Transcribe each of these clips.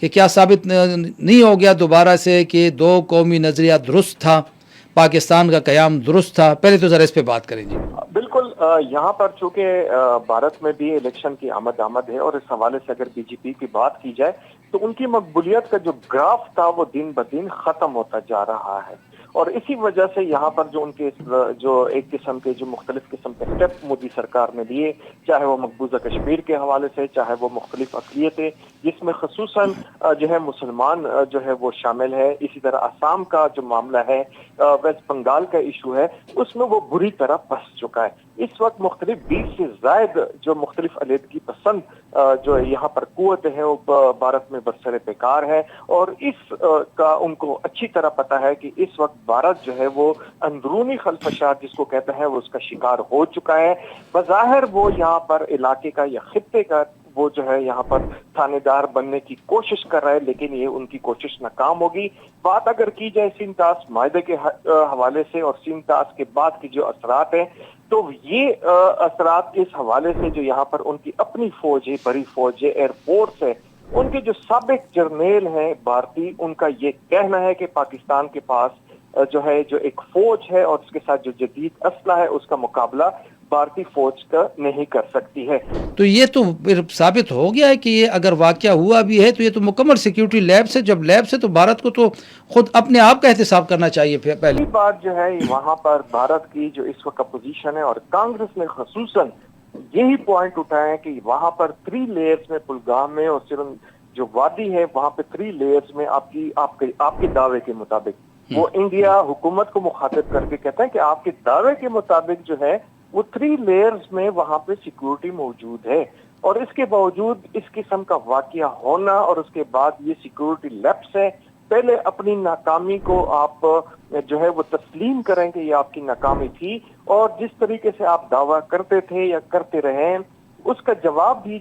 کہ کیا ثابت نہیں ہو گیا دوبارہ سے کہ دو قومی نظریہ درست تھا، پاکستان کا قیام درست تھا؟ پہلے تو ذرا اس پہ بات کریں جی۔ بالکل، یہاں پر چونکہ بھارت میں بھی الیکشن کی آمد ہے، اور اس حوالے سے اگر بی جے پی کی بات کی جائے تو ان کی مقبولیت کا جو گراف تھا وہ دن بدن ختم ہوتا جا رہا ہے، اور اسی وجہ سے یہاں پر جو ان کے جو ایک قسم کے جو مختلف قسم کے سٹیپ مودی سرکار نے لیے، چاہے وہ مقبوضہ کشمیر کے حوالے سے، چاہے وہ مختلف اقلیتیں جس میں خصوصاً جو ہے مسلمان جو ہے وہ شامل ہے، اسی طرح آسام کا جو معاملہ ہے، ویسٹ بنگال کا ایشو ہے، اس میں وہ بری طرح پھنس چکا ہے۔ اس وقت مختلف 20 سے زائد جو مختلف علیحدگی پسند جو یہاں پر قوت ہے وہ بھارت میں برسر پیکار ہے، اور اس کا ان کو اچھی طرح پتا ہے کہ اس وقت بھارت جو ہے وہ اندرونی خلفشات جس کو کہتے ہیں وہ اس کا شکار ہو چکا ہے۔ بظاہر وہ یہاں پر علاقے کا یا خطے کا وہ جو ہے یہاں پر تھانے دار بننے کی کوشش کر رہا ہے، لیکن یہ ان کی کوشش ناکام ہوگی۔ بات اگر کی جائے سینتاس معاہدے کے حوالے سے اور سینتاس کے بعد کی جو اثرات ہیں، تو یہ اثرات اس حوالے سے جو یہاں پر ان کی اپنی فوج ہے، بڑی فوج ہے، ایئر فورس ہے، ان کے جو سابق جرنیل ہیں بھارتی، ان کا یہ کہنا ہے کہ پاکستان کے پاس جو ہے جو ایک فوج ہے اور اس کے ساتھ جو جدید اسلحہ ہے اس کا مقابلہ بھارتی فوج کا نہیں کر سکتی ہے۔ تو یہ تو پھر ثابت ہو گیا ہے کہ یہ اگر واقعہ ہوا بھی ہے تو یہ تو مکمل سیکیورٹی لیب سے، جب لیب سے تو بھارت کو تو خود اپنے آپ کا احتساب کرنا چاہیے پہلے۔ یہ بات جو ہے وہاں پر بھارت کی جو اس وقت اپوزیشن ہے اور کانگریس نے خصوصاً یہی پوائنٹ اٹھایا ہے کہ وہاں پر 3 لیئرز میں پلگام میں اور صرف جو وادی ہے وہاں پہ 3 لیئرز میں آپ کے دعوے کے مطابق وہ انڈیا حکومت کو مخاطب کر کے کہتا ہے کہ آپ کے دعوے کے مطابق جو ہے وہ 3 لیئرز میں وہاں پہ سیکیورٹی موجود ہے، اور اس کے باوجود اس قسم کا واقعہ ہونا اور اس کے بعد یہ سیکیورٹی لیپس ہے۔ پہلے اپنی ناکامی کو آپ جو ہے وہ تسلیم کریں کہ یہ آپ کی ناکامی تھی، اور جس طریقے سے آپ دعویٰ کرتے تھے یا کرتے رہے اس کا جواب بھی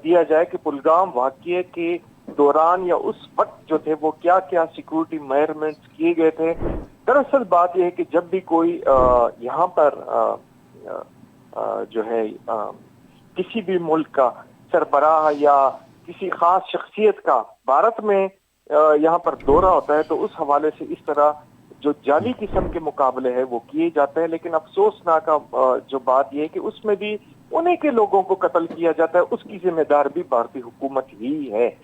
دیا جائے کہ پلگام واقعے کے دوران یا اس وقت جو تھے وہ کیا کیا سیکیورٹی میئرمنٹس کیے گئے تھے۔ دراصل بات یہ ہے کہ جب بھی کوئی یہاں پر جو ہے کسی بھی ملک کا سربراہ یا کسی خاص شخصیت کا بھارت میں یہاں پر دورہ ہوتا ہے تو اس حوالے سے اس طرح جو جعلی قسم کے مقابلے ہیں وہ کیے جاتے ہیں، لیکن افسوسناک جو بات یہ ہے کہ اس میں بھی انہیں کے لوگوں کو قتل کیا جاتا ہے، اس کی ذمہ دار بھی بھارتی حکومت ہی ہے۔